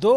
2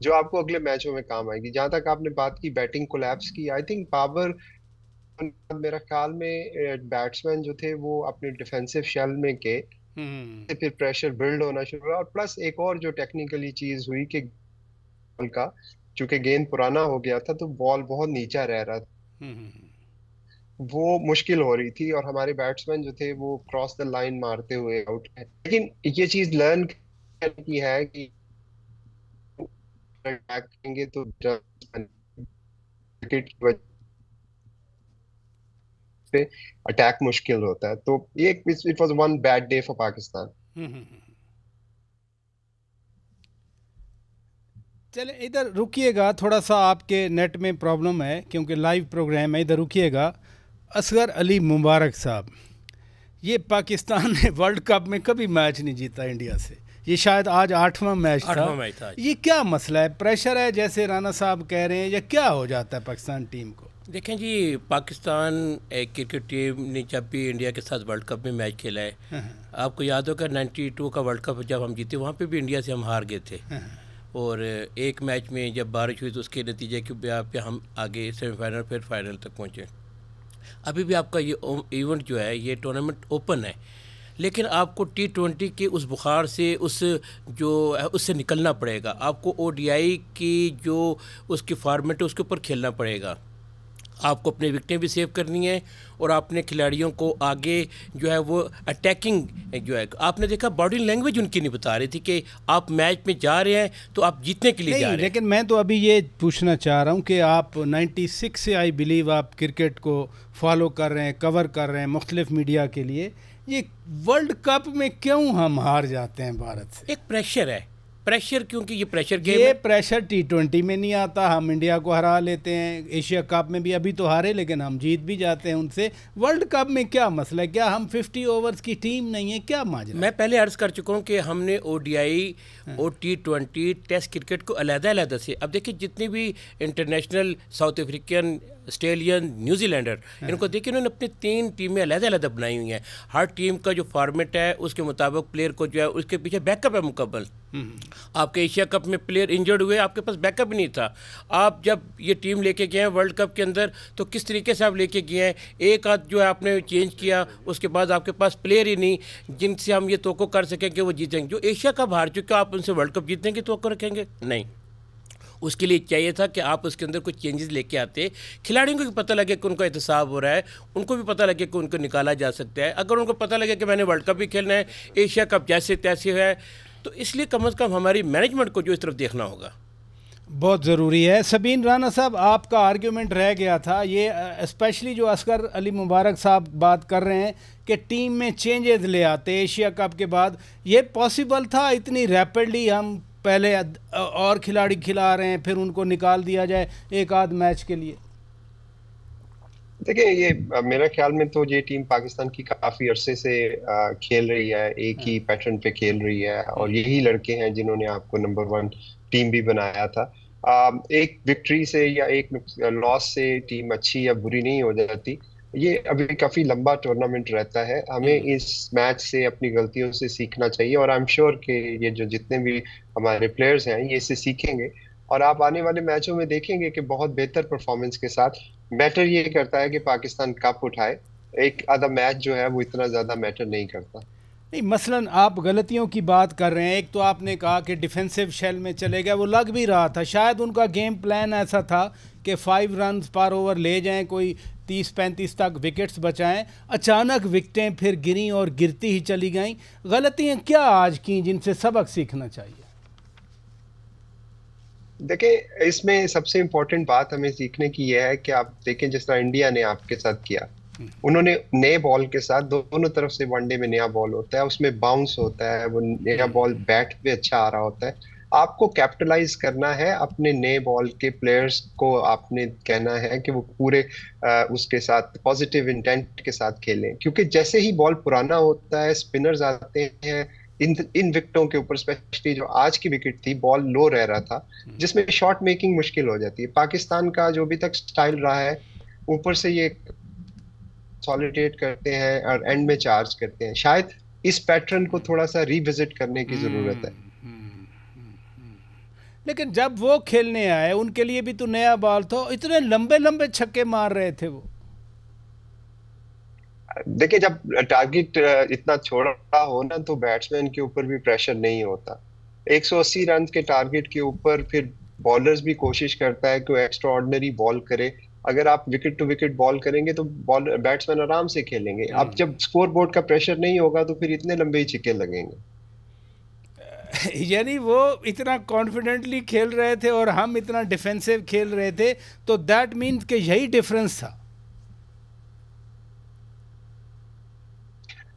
جو آپ کو اگلے میچوں میں کام آئے گی. جہاں تک آپ نے بات کی بیٹنگ کولیپس کی، آئی تھنک بابر میرا خیال میں بیٹسمین جو تھے وہ اپنے ڈیفینسو شیل میں کے پھر پریشر بلڈ ہونا شروع ہوا. اور پلس ایک اور جو ٹیکنیکلی چیز ہوئی کہ بال کا چونکہ گیند پرانا ہو گیا تھا تو بال بہت نیچا رہ رہا تھا، وہ مشکل ہو رہی تھی اور ہمارے بیٹسمین جو تھے وہ کراس دا لائن مارتے ہوئے آؤٹ ہے. لیکن یہ چیز لرن کی ہے کہ اٹیک کریں گے تو کرکٹ کی وجہ سے اٹیک مشکل ہوتا ہے. تو یہ it was one bad day for Pakistan. چلے ادھر رکیے گا تھوڑا سا، آپ کے نیٹ میں پرابلم ہے کیونکہ لائیو پروگرام ہے. ادھر رکیے گا. اصغر علی مبارک صاحب، یہ پاکستان نے ورلڈ کپ میں کبھی میچ نہیں جیتا انڈیا سے، یہ شاید آج 8واں میچ تھا. یہ کیا مسئلہ ہے؟ پریشر ہے جیسے رانا صاحب کہہ رہے ہیں، یا کیا ہو جاتا ہے پاکستان ٹیم کو؟ دیکھیں جی، پاکستان ایک کرکٹ ٹیم نے جب بھی انڈیا کے ساتھ ورلڈ کپ میں میچ کھیلا ہے، آپ کو یاد ہوگا 92 کا ورلڈ کپ جب ہم جیتے وہاں پہ بھی انڈیا سے ہم ہار گئے تھے، اور ایک میچ میں جب بارش ہوئی تو اس کے نتیجے پہ ہم آگے سیمی فائنل پھر فائنل تک پہنچے. ابھی بھی آپ کا یہ ایونٹ جو ہے، یہ ٹورنامنٹ اوپن ہے، لیکن آپ کو T20 کے اس بخار سے اس سے نکلنا پڑے گا. آپ کو ODI کی جو اس کی فارمیٹ ہے اس کے اوپر کھیلنا پڑے گا. آپ کو اپنے وکٹیں بھی سیو کرنی ہیں اور اپنے کھلاڑیوں کو آگے جو ہے وہ اٹیکنگ جو ہے، آپ نے دیکھا باڈی لینگویج ان کی نہیں بتا رہی تھی کہ آپ میچ میں جا رہے ہیں تو آپ جیتنے کے لیے جا رہے ہیں. لیکن میں تو ابھی یہ پوچھنا چاہ رہا ہوں کہ آپ 96 سے آئی بلیو آپ کرکٹ کو فالو کر رہے ہیں، کور کر رہے ہیں مختلف میڈیا کے لیے، یہ ورلڈ کپ میں کیوں ہم ہار جاتے ہیں بھارت سے؟ ایک پریشر ہے، پریشر، کیونکہ یہ پریشر گیم ہے. یہ پریشر T20 میں نہیں آتا، ہم انڈیا کو ہرا لیتے ہیں، ایشیا کپ میں بھی ابھی تو ہارے لیکن ہم جیت بھی جاتے ہیں ان سے. ورلڈ کپ میں کیا مسئلہ ہے؟ کیا ہم 50 اوورز کی ٹیم نہیں ہے؟ کیا ماجرا؟ میں پہلے عرض کر چکا ہوں کہ ہم نے ODI اور T20 ٹیسٹ کرکٹ کو علیحدہ علیحدہ سے، اب دیکھیں جتنے بھی انٹرنیشنل ساؤتھ افریقین، آسٹریلین، نیوزی لینڈر، ان کو دیکھیں انہوں نے اپنی 3 ٹیمیں علیحدہ علیحدہ بنائی ہوئی ہیں. ہر ٹیم کا جو فارمیٹ ہے اس کے مطابق پلیئر کو جو ہے اس کے پیچھے بیک اپ ہے مکمل. آپ کے ایشیا کپ میں پلیئر انجرڈ ہوئے، آپ کے پاس بیک اپ ہی نہیں تھا. آپ جب یہ ٹیم لے کے گئے ہیں ورلڈ کپ کے اندر تو کس طریقے سے آپ لے کے گئے ہیں؟ ایک آدھ جو ہے آپ نے چینج کیا، اس کے بعد آپ کے پاس پلیئر ہی نہیں جن سے ہم یہ توقع کر سکیں کہ وہ جیتیں گے. جو ایشیا کپ ہار چکے آپ ان سے ورلڈ کپ جیتنے کی توقع رکھیں گے؟ نہیں. اس کے لیے چاہیے تھا کہ آپ اس کے اندر کچھ چینجز لے کے آتے، کھلاڑیوں کو بھی پتہ لگے کہ ان کو احتساب ہو رہا ہے، ان کو بھی پتہ لگے کہ ان کو نکالا جا سکتا ہے. اگر ان کو پتہ لگے کہ میں نے ورلڈ کپ بھی کھیلنا ہے، ایشیا کپ جیسے تیسے ہے، تو اس لیے کم از کم ہماری مینجمنٹ کو جو اس طرف دیکھنا ہوگا. بہت ضروری ہے. سبین رانا صاحب، آپ کا آرگیومنٹ رہ گیا تھا یہ، اسپیشلی جو اصغر علی مبارک صاحب بات کر رہے ہیں کہ ٹیم میں چینجز لے آتے ایشیا کپ کے بعد. یہ پاسبل تھا اتنی ریپڈلی ہم پہلے اور کھلاڑی کھلا رہے ہیں پھر ان کو نکال دیا جائے ایک آدھ میچ کے لیے؟ دیکھیں یہ میرا خیال میں تو یہ ٹیم پاکستان کی کافی عرصے سے کھیل رہی ہے، ایک ہی پیٹرن پہ کھیل رہی ہے، اور یہی لڑکے ہیں جنہوں نے آپ کو نمبر 1 ٹیم بھی بنایا تھا. ایک وکٹری سے یا ایک لاس سے ٹیم اچھی یا بری نہیں ہو جاتی. یہ ابھی کافی لمبا ٹورنامنٹ رہتا ہے، ہمیں اس میچ سے اپنی غلطیوں سے سیکھنا چاہیے، اور آئی ایم شیور کہ یہ جو جتنے بھی ہمارے پلیئرز ہیں یہ اس سے سیکھیں گے، اور آپ آنے والے میچوں میں دیکھیں گے کہ بہت بہتر پرفارمنس کے ساتھ. میٹر یہ کرتا ہے کہ پاکستان کپ اٹھائے، ایک آدھا میچ جو ہے وہ اتنا زیادہ میٹر نہیں کرتا. نہیں، مثلاً آپ غلطیوں کی بات کر رہے ہیں. ایک تو آپ نے کہا کہ ڈیفینسو شیل میں چلے گئے، وہ لگ بھی رہا تھا شاید ان کا گیم پلان ایسا تھا کہ 5 رنز پر اوور لے جائیں، کوئی 30-35 تک وکٹس بچائیں. اچانک وکٹیں پھر گریں اور گرتی ہی چلی گئیں. غلطیاں کیا آج کی جن سے سبق سیکھنا چاہیے؟ دیکھیں اس میں سب سے امپورٹنٹ بات ہمیں سیکھنے کی یہ ہے کہ آپ دیکھیں جس طرح انڈیا نے آپ کے ساتھ کیا، انہوں نے نئے بال کے ساتھ، دونوں طرف سے ون ڈے میں نیا بال ہوتا ہے، اس میں باؤنس ہوتا ہے، وہ نیا بال بیٹ پہ اچھا آ رہا ہوتا ہے. آپ کو کیپٹلائز کرنا ہے اپنے نئے بال کے پلیئرز کو، آپ نے کہنا ہے کہ وہ پورے اس کے ساتھ پازیٹیو انٹینٹ کے ساتھ کھیلیں، کیونکہ جیسے ہی بال پرانا ہوتا ہے اسپنرز آتے ہیں ان وکٹوں کے اوپر، اسپیشلی جو آج کی وکٹ تھی بال لو رہ رہا تھا جس میں شاٹ میکنگ مشکل ہو جاتی ہے. پاکستان کا جو بھی تک سٹائل رہا ہے اوپر سے یہ سالیڈیٹ کرتے ہیں اور اینڈ میں چارج کرتے ہیں. شاید اس پیٹرن کو تھوڑا سا ری وزٹ کرنے کی ضرورت ہے. لیکن جب وہ کھیلنے آئے ان کے لیے بھی تو نیا بال تھا, اتنے لمبے لمبے چھکے مار رہے تھے وہ. دیکھیں جب ٹارگٹ اتنا چھوڑا ہو نا تو بیٹسمین کے اوپر بھی پریشر نہیں ہوتا. 180 رن کے ٹارگٹ کے اوپر پھر بالرز بھی کوشش کرتا ہے کہ ایکسٹرا آرڈنری بال کرے. اگر آپ وکٹ ٹو وکٹ بال کریں گے تو بیٹسمین آرام سے کھیلیں گے. اب جب سکور بورڈ کا پریشر نہیں ہوگا تو پھر اتنے لمبے ہی چھکے لگیں گے. یعنی وہ اتنا کانفیڈنٹلی کھیل رہے تھے اور ہم اتنا ڈیفینسو کھیل رہے تھے, تو دیٹ مینس کہ یہی ڈفرینس تھا.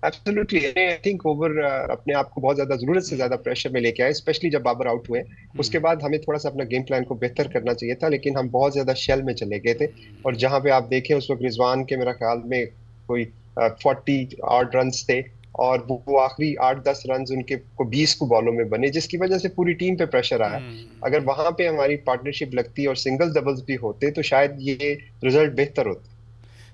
ایبسولوٹلی آئی تھنک اوور اپنے آپ کو بہت زیادہ ضرورت سے زیادہ پریشر میں لے کے آئے, اسپیشلی جب بابر آؤٹ ہوئے. اس کے بعد ہمیں تھوڑا سا اپنا گیم پلان کو بہتر کرنا چاہیے تھا, لیکن ہم بہت زیادہ شیل میں چلے گئے تھے. اور جہاں پہ آپ دیکھیں اس وقت رضوان کے میرا خیال میں کوئی 40 آڈ رنز تھے, اور وہ آخری 8-10 رنز ان کے 20 کو بالوں میں بنے, جس کی وجہ سے پوری ٹیم پہ پریشر آیا. اگر وہاں پہ ہماری پارٹنرشپ لگتی اور سنگل ڈبلز بھی ہوتے تو شاید یہ رزلٹ بہتر ہوتا.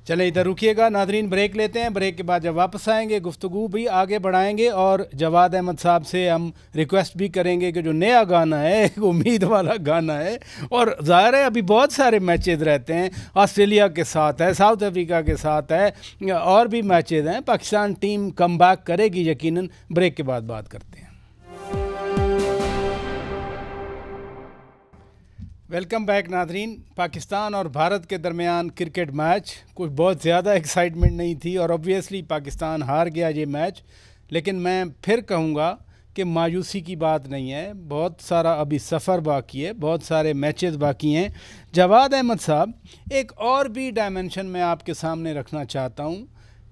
چلیں ادھر رکیے گا ناظرین, بریک لیتے ہیں. بریک کے بعد جب واپس آئیں گے گفتگو بھی آگے بڑھائیں گے, اور جواد احمد صاحب سے ہم ریکویسٹ بھی کریں گے کہ جو نیا گانا ہے ایک امید والا گانا ہے, اور ظاہر ہے ابھی بہت سارے میچز رہتے ہیں, آسٹریلیا کے ساتھ ہے, ساؤتھ افریقہ کے ساتھ ہے, اور بھی میچز ہیں. پاکستان ٹیم کم بیک کرے گی یقیناً. بریک کے بعد بات کرتے ہیں. ویلکم بیک ناظرین. پاکستان اور بھارت کے درمیان کرکٹ میچ, کچھ بہت زیادہ ایکسائٹمنٹ نہیں تھی, اور اوبویسلی پاکستان ہار گیا یہ میچ. لیکن میں پھر کہوں گا کہ مایوسی کی بات نہیں ہے, بہت سارا ابھی سفر باقی ہے, بہت سارے میچز باقی ہیں. جواد احمد صاحب, ایک اور بھی ڈائمنشن میں آپ کے سامنے رکھنا چاہتا ہوں.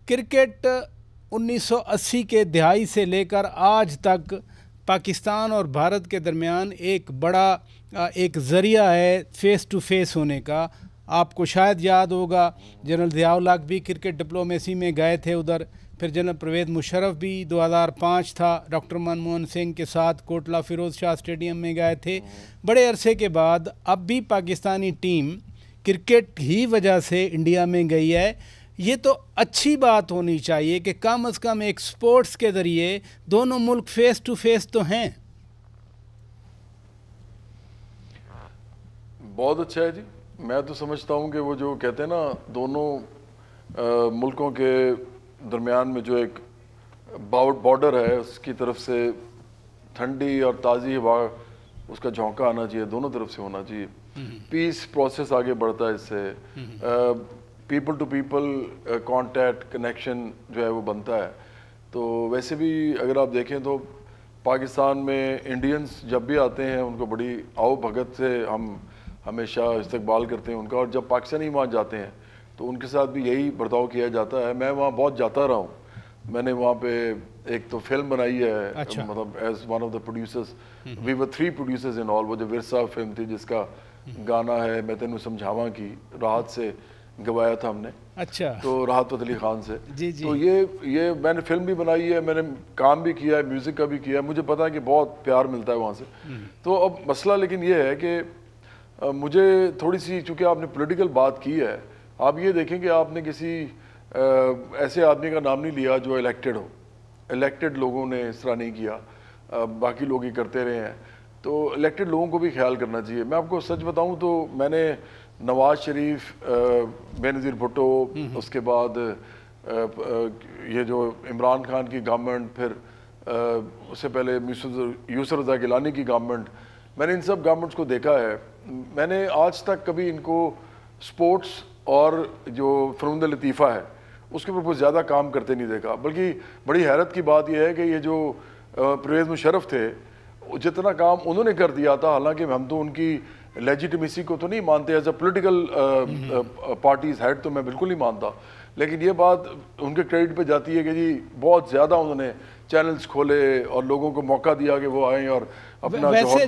کرکٹ 1980 کے دہائی سے لے کر آج تک پاکستان اور بھارت کے درمیان ایک بڑا ایک ذریعہ ہے فیس ٹو فیس ہونے کا. آپ کو شاید یاد ہوگا جنرل ضیاء الحق بھی کرکٹ ڈپلومیسی میں گئے تھے ادھر, پھر جنرل پرویز مشرف بھی 2005 تھا ڈاکٹر منموہن سنگھ کے ساتھ کوٹلہ فیروز شاہ اسٹیڈیم میں گئے تھے. بڑے عرصے کے بعد اب بھی پاکستانی ٹیم کرکٹ ہی وجہ سے انڈیا میں گئی ہے. یہ تو اچھی بات ہونی چاہیے کہ کم از کم ایک سپورٹس کے ذریعے دونوں ملک فیس ٹو فیس تو ہیں. بہت اچھا ہے جی. میں تو سمجھتا ہوں کہ وہ جو کہتے ہیں نا دونوں ملکوں کے درمیان میں جو ایک بارڈر ہے اس کی طرف سے ٹھنڈی اور تازی ہوا اس کا جھونکا آنا چاہیے, دونوں طرف سے ہونا چاہیے. پیس پروسیس آگے بڑھتا ہے اس سے, people to people contact connection جو ہے وہ بنتا ہے. تو ویسے بھی اگر آپ دیکھیں تو پاکستان میں انڈینس جب بھی آتے ہیں ان کو بڑی آؤ بھگت سے ہم ہمیشہ استقبال کرتے ہیں ان کا, اور جب پاکستانی وہاں جاتے ہیں تو ان کے ساتھ بھی یہی برتاؤ کیا جاتا ہے. میں وہاں بہت جاتا رہا ہوں, میں نے وہاں پہ ایک تو فلم بنائی ہے, مطلب as one of the producers, we were 3 producers in all. وہ جو ورثہ فلم تھی جس کا گانا ہے میں تینوں سمجھاواں کی, راحت سے گوایا تھا ہم نے. اچھا. تو راحت فتح علی خان سے. جی جی. تو یہ میں نے فلم بھی بنائی ہے, میں نے کام بھی کیا ہے, میوزک کا بھی کیا ہے. مجھے پتا ہے کہ بہت پیار ملتا ہے وہاں سے. تو اب مسئلہ لیکن یہ ہے کہ مجھے تھوڑی سی, چونکہ آپ نے پولیٹیکل بات کی ہے, آپ یہ دیکھیں کہ آپ نے کسی ایسے آدمی کا نام نہیں لیا جو الیکٹڈ ہو. الیکٹڈ لوگوں نے اس طرح نہیں کیا, باقی لوگ ہی کرتے رہے ہیں. تو الیکٹڈ لوگوں کو بھی خیال کرنا چاہیے. میں آپ کو سچ بتاؤں تو میں نے نواز شریف, بے نظیر بھٹو, اس کے بعد یہ جو عمران خان کی گورنمنٹ, پھر اس سے پہلے یوسف رضا گیلانی کی گورنمنٹ, میں نے ان سب گورنمنٹس کو دیکھا ہے. میں نے آج تک کبھی ان کو سپورٹس اور جو فنون لطیفہ ہے اس کے اوپر بہت زیادہ کام کرتے نہیں دیکھا. بلکہ بڑی حیرت کی بات یہ ہے کہ یہ جو پرویز مشرف تھے جتنا کام انہوں نے کر دیا تھا, حالانکہ ہم تو ان کی لیجیٹمیسی کو تو نہیں مانتے as a political parties head, تو میں بالکل نہیں مانتا. لیکن یہ بات ان کے کریڈٹ پہ جاتی ہے کہ جی بہت زیادہ انہوں نے چینلز کھولے اور لوگوں کو موقع دیا کہ وہ آئیں اور اپنا ویسے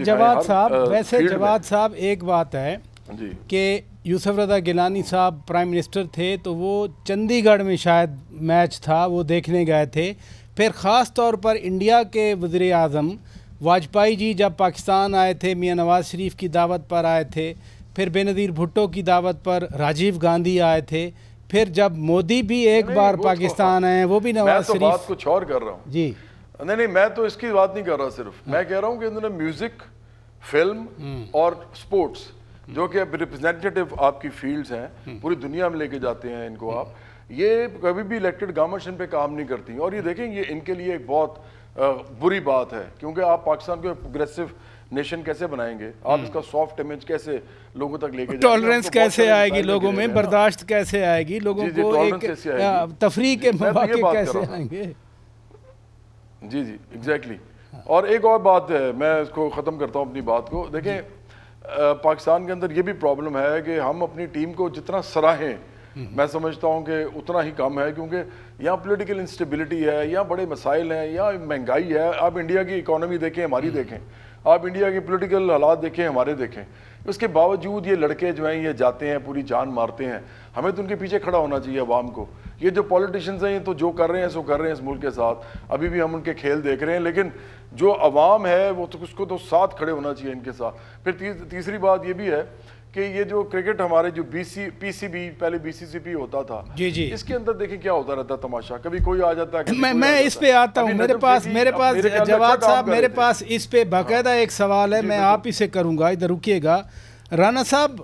جواد صاحب ایک بات ہے جی کہ یوسف رضا گیلانی صاحب پرائم منسٹر تھے تو وہ چندی گڑھ میں شاید میچ تھا وہ دیکھنے گئے تھے. پھر خاص طور پر انڈیا کے وزیر اعظم واجپئی جی جب پاکستان آئے تھے میاں نواز شریف کی دعوت پر آئے تھے, پھر بے نظیر بھٹو کی دعوت پر راجیو گاندھی آئے تھے, پھر جب مودی بھی ایک بار پاکستان آئے وہ بھی نواز شریف. میں تو بات کچھ اور کر رہا ہوں جی. نہیں میں تو اس کی بات نہیں کر رہا, صرف میں کہہ رہا ہوں کہ انہوں نے میوزک فلم اور سپورٹس جو کہ ریپرزینٹیٹیو آپ کی فیلڈز ہیں, پوری دنیا میں لے کے جاتے ہیں ان کو آپ, یہ کبھی بھی الیکٹڈ گورنمنٹ ان پہ کام نہیں کرتی. اور یہ دیکھیں یہ ان کے لیے ایک بہت بری بات ہے, کیونکہ آپ پاکستان کو پروگریسو نیشن کیسے بنائیں گے, آپ اس کا سافٹ امیج کیسے لوگوں تک لے کے جائیں گے, ٹالرنس کیسے آئے گی لوگوں میں, برداشت کیسے آئے گی لوگوں کو, ایک تفریح کے مواقع کیسے آئیں گے. جی جی ایگزیکٹلی. اور ایک اور بات ہے, میں اس کو ختم کرتا ہوں اپنی بات کو. دیکھیں پاکستان کے اندر یہ بھی پرابلم ہے کہ ہم اپنی ٹیم کو جتنا سراہیں میں سمجھتا ہوں کہ اتنا ہی کم ہے, کیونکہ یہاں پولیٹیکل انسٹیبلٹی ہے, یہاں بڑے مسائل ہیں, یہاں مہنگائی ہے. آپ انڈیا کی اکانومی دیکھیں, ہماری دیکھیں, آپ انڈیا کے پولیٹیکل حالات دیکھیں, ہمارے دیکھیں. اس کے باوجود یہ لڑکے جو ہیں یہ جاتے ہیں, پوری جان مارتے ہیں. ہمیں تو ان کے پیچھے کھڑا ہونا چاہیے عوام کو. یہ جو پولیٹیشنز ہیں یہ تو جو کر رہے ہیں سو کر رہے ہیں اس ملک کے ساتھ, ابھی بھی ہم ان کے کھیل دیکھ رہے ہیں, لیکن جو عوام ہے وہ تو اس کو تو ساتھ کھڑے ہونا چاہیے ان کے ساتھ. پھر تیسری بات یہ بھی ہے کہ یہ جو کرکٹ ہمارے جو پی سی بی پہلے بی سی سی پی ہوتا تھا, اس کے اندر دیکھیں کیا ہوتا رہتا تماشا, کبھی کوئی آ جاتا ہے. میں اس پہ آتا ہوں, میرے پاس جواد صاحب میرے پاس اس پہ باقاعدہ ایک سوال ہے, میں آپ ہی سے کروں گا, ادھر رکیے گا. رانا صاحب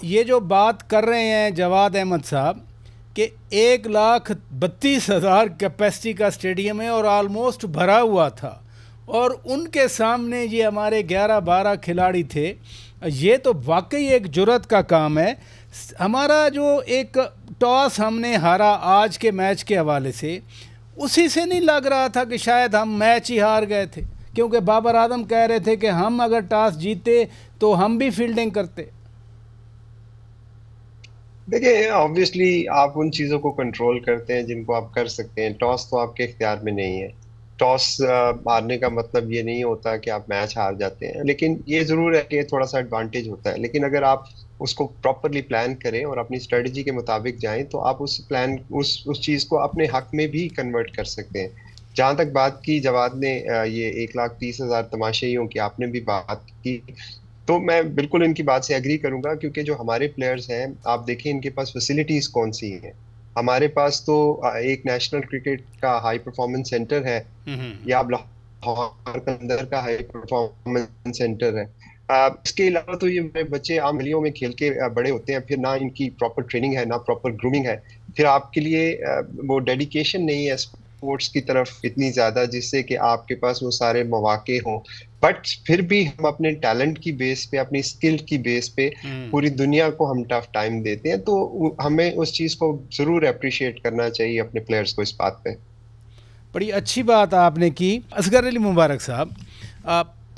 یہ جو بات کر رہے ہیں جواد احمد صاحب کہ 1,32,000 کیپیسٹی کا اسٹیڈیم ہے اور آلموسٹ بھرا ہوا تھا, اور ان کے سامنے یہ ہمارے 11-12 کھلاڑی تھے, یہ تو واقعی ایک جرأت کا کام ہے. ہمارا جو ایک ٹاس ہم نے ہارا آج کے میچ کے حوالے سے, اسی سے نہیں لگ رہا تھا کہ شاید ہم میچ ہی ہار گئے تھے, کیونکہ بابر اعظم کہہ رہے تھے کہ ہم اگر ٹاس جیتے تو ہم بھی فیلڈنگ کرتے. دیکھیں آبویسلی آپ ان چیزوں کو کنٹرول کرتے ہیں جن کو آپ کر سکتے ہیں. ٹاس تو آپ کے اختیار میں نہیں ہے. ٹاس ہارنے کا مطلب یہ نہیں ہوتا کہ آپ میچ ہار جاتے ہیں, لیکن یہ ضرور ہے کہ تھوڑا سا ایڈوانٹیج ہوتا ہے. لیکن اگر آپ اس کو پراپرلی پلان کریں اور اپنی اسٹریٹجی کے مطابق جائیں تو آپ اس چیز کو اپنے حق میں بھی کنورٹ کر سکتے ہیں. جہاں تک بات کی جواد نے یہ 1,30,000 تماشائیوں کی آپ نے بھی بات کی, تو میں بالکل ان کی بات سے ایگری کروں گا, کیونکہ جو ہمارے پلیئرز ہیں آپ دیکھیں ان کے پاس فیسلٹیز کون سی ہیں. ہمارے پاس تو ایک نیشنل کرکٹ کا ہائی پرفارمنس سینٹر ہے, یا اب لاہور کے اندر کا ہائی پرفارمنس سینٹر ہے. اس کے علاوہ تو یہ بچے عام گلیوں میں کھیل کے بڑے ہوتے ہیں, پھر نہ ان کی پراپر ٹریننگ ہے, نہ پراپر گرومنگ ہے, پھر آپ کے لیے وہ ڈیڈیکیشن نہیں ہے اسپورٹس کی طرف اتنی زیادہ جس سے کہ آپ کے پاس وہ سارے مواقع ہوں. بٹ پھر بھی ہم اپنے ٹیلنٹ کی بیس پہ, اپنی اسکل کی بیس پہ پوری دنیا کو ہم ٹف ٹائم دیتے ہیں, تو ہمیں اس چیز کو ضرور اپریشیٹ کرنا چاہیے اپنے پلیئرز کو اس بات پہ. بڑی اچھی بات آپ نے کی. اصغر علی مبارک صاحب,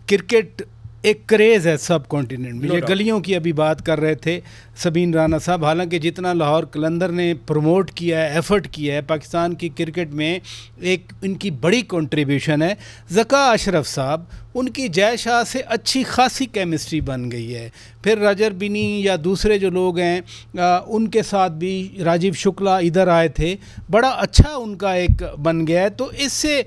کرکٹ ایک کریز ہے سب کانٹیننٹ میں, یہ گلیوں کی ابھی بات کر رہے تھے سبین رانا صاحب, حالانکہ جتنا لاہور قلندر نے پروموٹ کیا ہے, ایفرٹ کیا ہے پاکستان کی کرکٹ میں, ایک ان کی بڑی کنٹریبیوشن ہے. ذکا اشرف صاحب, ان کی جے شاہ سے اچھی خاصی کیمسٹری بن گئی ہے. پھر راجر بینی یا دوسرے جو لوگ ہیں ان کے ساتھ بھی, راجیو شکلا ادھر آئے تھے, بڑا اچھا ان کا ایک بن گیا ہے. تو اس سے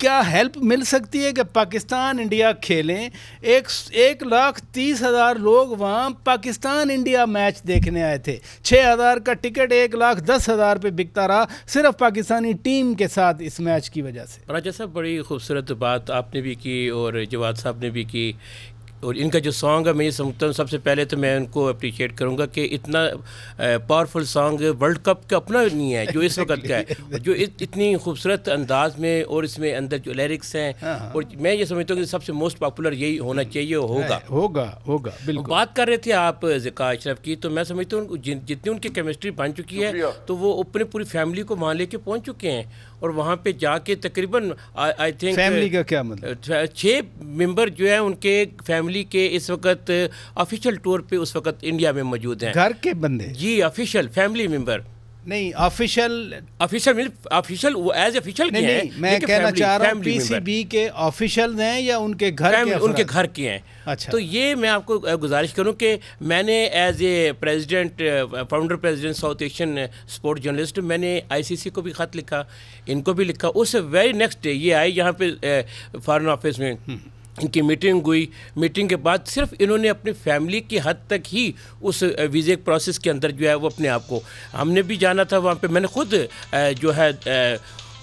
کیا ہیلپ مل سکتی ہے کہ پاکستان انڈیا کھیلیں؟ 1,30,000 لوگ وہاں پاکستان انڈیا میچ دیکھنے آئے تھے, 6,000 کا ٹکٹ 1,10,000 پہ بکتا رہا صرف پاکستانی ٹیم کے ساتھ اس میچ کی وجہ سے. راجہ صاحب بڑی خوبصورت بات آپ نے بھی کی اور جواد صاحب نے بھی کی, اور ان کا جو سانگ ہے میں یہ سمجھتا ہوں سب سے پہلے تو میں ان کو اپریشیٹ کروں گا کہ اتنا پاورفل سانگ ورلڈ کپ کا اپنا نہیں ہے جو اس وقت کا ہے, جو اتنی خوبصورت انداز میں, اور اس میں اندر جو لیرکس ہیں, اور میں یہ سمجھتا ہوں کہ سب سے موسٹ پاپولر یہی ہونا چاہیے, ہوگا بالکل. بات کر رہے تھے آپ ذکا اشرف کی, تو میں سمجھتا ہوں جتنی ان کی کیمسٹری بن چکی ہے تو وہ اپنے پوری فیملی کو وہاں لے کے پہنچ چکے ہیں, اور وہاں پہ جا کے تقریباً آئی تھنک فیملی کا کیا مطلب 6 ممبر جو ہیں ان کے فیملی کے اس وقت آفیشیل ٹور پہ اس وقت انڈیا میں موجود ہیں. گھر کے بندے؟ جی آفیشیل فیملی ممبر نہیں, آفیشیل وہ ایز آفیشیل کے ہیں. میں کہنا چاہ رہا ہوں پی سی بی کے آفیشیل ہیں یا ان کے گھر کے؟ ان کے گھر کے ہیں. تو یہ میں آپ کو گزارش کروں کہ میں نے as a president, founder president south Asian sport journalist, میں نے آئی سی سی کو بھی خط لکھا, ان کو بھی لکھا. اس ویری نیکسٹ ڈے یہ آئی یہاں پہ فارن آفس میں, ان کی میٹنگ ہوئی. میٹنگ کے بعد صرف انہوں نے اپنی فیملی کی حد تک ہی اس ویزے پروسیس کے اندر جو ہے وہ اپنے آپ کو, ہم نے بھی جانا تھا وہاں پہ, میں نے خود جو ہے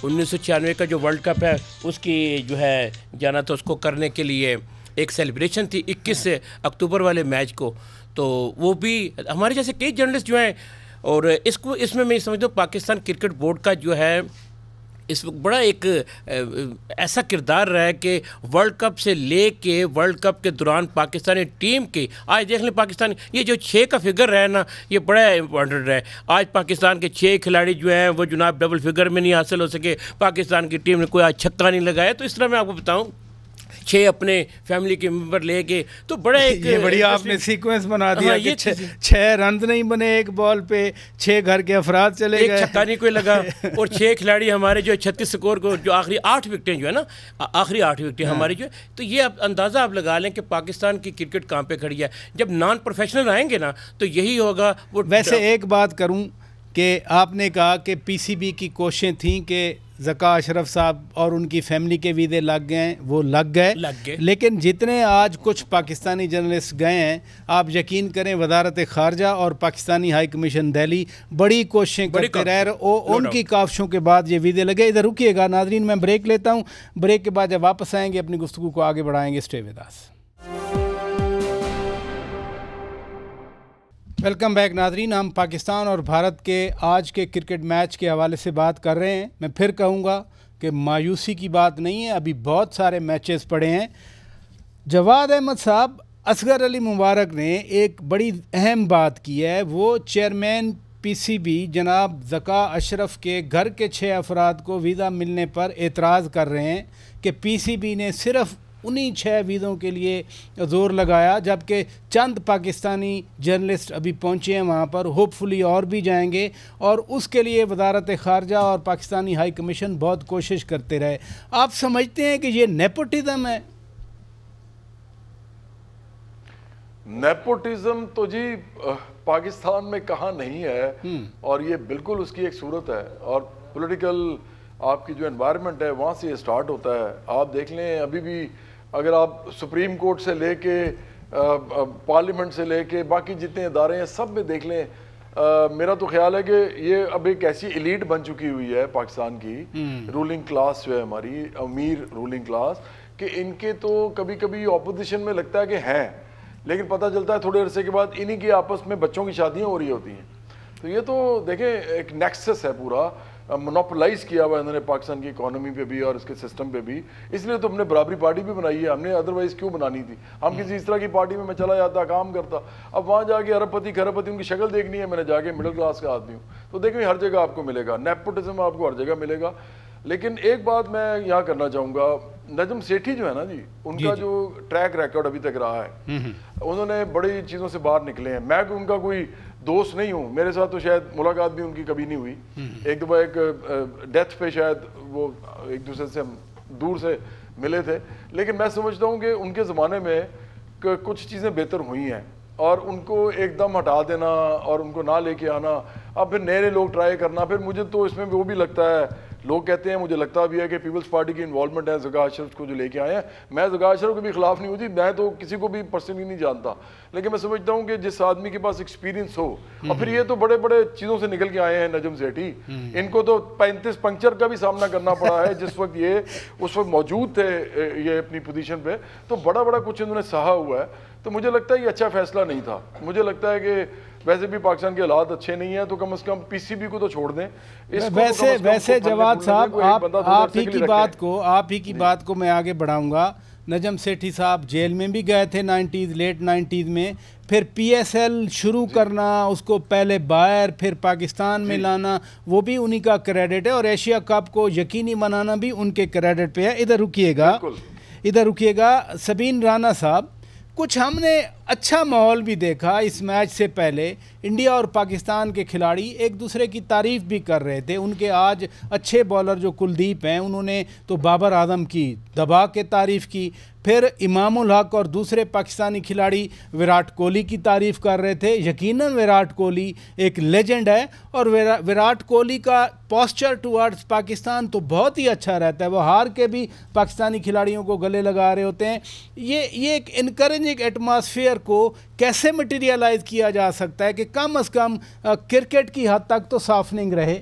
1996 کا جو ورلڈ کپ ہے اس کی جو ہے جانا تھا اس کو کرنے کے لیے. ایک سیلیبریشن تھی 21 اکتوبر والے میچ کو، تو وہ بھی ہمارے جیسے کئی جرنلسٹ جو ہیں، اور اس میں میں سمجھتا ہوں پاکستان کرکٹ بورڈ کا جو ہے اس وقت بڑا ایک ایسا کردار رہا ہے کہ ورلڈ کپ سے لے کے ورلڈ کپ کے دوران پاکستانی ٹیم کے آج دیکھ لیں پاکستان یہ جو 6 کا فگر ہے نا، یہ بڑا امپورٹنٹ ہے. آج پاکستان کے 6 کھلاڑی جو ہیں وہ جناب ڈبل فگر میں نہیں حاصل ہو سکے، پاکستان کی ٹیم نے کوئی آج چھکا نہیں لگایا. تو اس طرح میں آپ کو بتاؤں 6 اپنے فیملی کے ممبر لے کے، تو بڑا ایک یہ بڑی آپ نے سیکوینس بنا دیا کہ 6 رنز نہیں بنے ایک بال پہ، 6 گھر کے افراد چلے گئے، ایک چھکا نہیں کوئی لگا، اور 6 کھلاڑی ہمارے جو 36 سکور کو جو آخری 8 وکٹیں جو ہے نا، آخری 8 وکٹیں ہماری جو ہے. تو یہ اب اندازہ آپ لگا لیں کہ پاکستان کی کرکٹ کہاں پہ کھڑی ہے. جب نان پروفیشنل آئیں گے نا تو یہی ہوگا. وہ ویسے ایک بات کروں کہ آپ نے کہا کہ پی سی بی کی کوششیں تھیں کہ ذکا اشرف صاحب اور ان کی فیملی کے ویزے لگ گئے، وہ لگ گئے، لیکن جتنے آج کچھ پاکستانی جرنلسٹ گئے ہیں، آپ یقین کریں وزارت خارجہ اور پاکستانی ہائی کمیشن دہلی بڑی کوششیں کرتے رہے، ان کی کاوشوں کے بعد یہ ویزے لگے. ادھر رکیے گا ناظرین، میں بریک لیتا ہوں، بریک کے بعد جب واپس آئیں گے اپنی گفتگو کو آگے بڑھائیں گے. Stay with us. Welcome back ناظرین. ہم پاکستان اور بھارت کے آج کے کرکٹ میچ کے حوالے سے بات کر رہے ہیں. میں پھر کہوں گا کہ مایوسی کی بات نہیں ہے، ابھی بہت سارے میچز پڑے ہیں. جواد احمد صاحب، اصغر علی مبارک نے ایک بڑی اہم بات کی ہے. وہ چیئرمین پی سی بی جناب ذکا اشرف کے گھر کے 6 افراد کو ویزا ملنے پر اعتراض کر رہے ہیں کہ پی سی بی نے صرف انہی 6 ویزوں کے لیے زور لگایا، جبکہ چند پاکستانی جرنلسٹ ابھی پہنچے ہیں وہاں پر، ہوپ فلی اور بھی جائیں گے، اور اس کے لیے وزارت خارجہ اور پاکستانی ہائی کمیشن بہت کوشش کرتے رہے. آپ سمجھتے ہیں کہ یہ نیپوٹزم ہے؟ نیپوٹزم تو جی پاکستان میں کہاں نہیں ہے، اور یہ بالکل اس کی ایک صورت ہے، اور پولیٹیکل آپ کی جو انوائرمنٹ ہے وہاں سے یہ سٹارٹ ہوتا ہے. آپ دیکھ لیں ابھی بھی اگر آپ سپریم کورٹ سے لے کے پارلیمنٹ سے لے کے باقی جتنے ادارے ہیں سب میں دیکھ لیں، میرا تو خیال ہے کہ یہ اب ایک ایسی ایلیٹ بن چکی ہوئی ہے پاکستان کی رولنگ کلاس جو ہے ہماری امیر رولنگ کلاس، کہ ان کے تو کبھی کبھی اپوزیشن میں لگتا ہے کہ ہیں، لیکن پتہ چلتا ہے تھوڑے عرصے کے بعد انہی کی آپس میں بچوں کی شادیاں ہو رہی ہوتی ہیں. تو یہ تو دیکھیں ایک نیکسس ہے پورا، مونوپلائز کیا ہوا ہے انہوں نے پاکستان کی اکانومی پہ بھی اور اس کے سسٹم پہ بھی. اس لیے تو ہم نے برابری پارٹی بھی بنائی ہے، ہم نے ادروائز کیوں بنانی تھی؟ ہم کسی اس طرح کی پارٹی میں چلا جاتا، کام کرتا. اب وہاں جا کے ارب پتی کھرب پتی ان کی شکل دیکھنی ہے، میں نے جا کے مڈل کلاس کا آدمی ہوں. تو دیکھیں ہر جگہ آپ کو ملے گا نیپوٹزم، آپ کو ہر جگہ ملے گا. لیکن ایک بات میں یہاں کرنا چاہوں گا، نجم سیٹھی جو ہے نا جی، ان کا جو ٹریک ریکارڈ ابھی تک رہا ہے، انہوں نے بڑی چیزوں سے باہر نکلے ہیں. میں ان کا کوئی دوست نہیں ہوں، میرے ساتھ تو شاید ملاقات بھی ان کی کبھی نہیں ہوئی. ایک دفعہ ایک ڈیتھ پہ شاید وہ ایک دوسرے سے دور سے ملے تھے، لیکن میں سمجھتا ہوں کہ ان کے زمانے میں کچھ چیزیں بہتر ہوئی ہیں، اور ان کو ایک دم ہٹا دینا اور ان کو نہ لے کے آنا، اب پھر نئے لوگ ٹرائی کرنا. پھر مجھے تو اس میں وہ بھی لگتا ہے، لوگ کہتے ہیں، مجھے لگتا بھی ہے کہ پیپلز پارٹی کی انوالومنٹ ہے ذکا اشرف کو جو لے کے آئے ہیں. میں ذکا اشرف کے بھی خلاف نہیں ہوتی، میں تو کسی کو بھی پرسنلی نہیں جانتا، لیکن میں سمجھتا ہوں کہ جس آدمی کے پاس ایکسپیرینس ہو، اور پھر یہ تو بڑے بڑے چیزوں سے نکل کے آئے ہیں نجم سیٹھی، ان کو تو 35 پنکچر کا بھی سامنا کرنا پڑا ہے جس وقت یہ اس وقت موجود تھے یہ اپنی پوزیشن پہ. تو بڑا بڑا کچھ انہوں نے سہا ہوا ہے. تو مجھے لگتا ہے یہ اچھا فیصلہ نہیں تھا. مجھے لگتا ہے کہ ویسے بھی پاکستان کے حالات اچھے نہیں ہیں، تو کم از کم پی سی بی کو تو چھوڑ دیں. ویسے جواد صاحب، آپ ہی کی بات کو میں آگے بڑھاؤں گا. نجم سیٹھی صاحب جیل میں بھی گئے تھے لیٹ 90s میں، پھر پی ایس ایل شروع کرنا، اس کو پہلے باہر پھر پاکستان میں لانا، وہ بھی انہی کا کریڈٹ ہے، اور ایشیا کپ کو یقینی بنانا بھی ان کے کریڈٹ پہ ہے. ادھر رکیے گا سبین رانا صاحب، کچھ ہم نے اچھا ماحول بھی دیکھا اس میچ سے پہلے. انڈیا اور پاکستان کے کھلاڑی ایک دوسرے کی تعریف بھی کر رہے تھے. ان کے آج اچھے بولر جو کلدیپ ہیں، انہوں نے تو بابر اعظم کی دبا کے تعریف کی. پھر امام الحق اور دوسرے پاکستانی کھلاڑی وراٹ کوہلی کی تعریف کر رہے تھے. یقیناً وراٹ کوہلی ایک لیجنڈ ہے، اور وراٹ کوہلی کا پوسچر ٹوارڈز پاکستان تو بہت ہی اچھا رہتا ہے. وہ ہار کے بھی پاکستانی کھلاڑیوں کو گلے لگا رہے ہوتے ہیں. یہ ایک انکریجنگ ایٹماسفیئر کو کیسے مٹیریلائز کیا جا سکتا ہے کہ کم از کم کرکٹ کی حد تک تو سافننگ رہے؟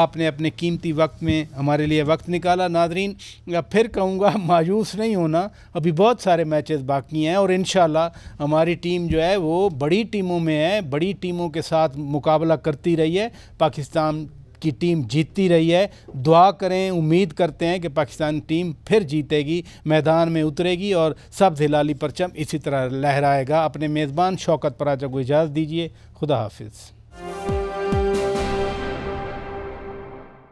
آپ نے اپنے قیمتی وقت میں ہمارے لیے وقت نکالا. ناظرین پھر کہوں گا مایوس نہیں ہونا, ابھی بہت سارے میچز باقی ہیں اور انشاءاللہ ہماری ٹیم جو ہے وہ بڑی ٹیموں میں ہے, بڑی ٹیموں کے ساتھ مقابلہ کرتی رہی ہے. پاکستان کی ٹیم جیتتی رہی ہے. دعا کریں, امید کرتے ہیں کہ پاکستان ٹیم پھر جیتے گی, میدان میں اترے گی اور سبز ہلالی پرچم اسی طرح لہرائے گا. اپنے میزبان شوکت پراچا کو اجازت دیجیے. خدا حافظ.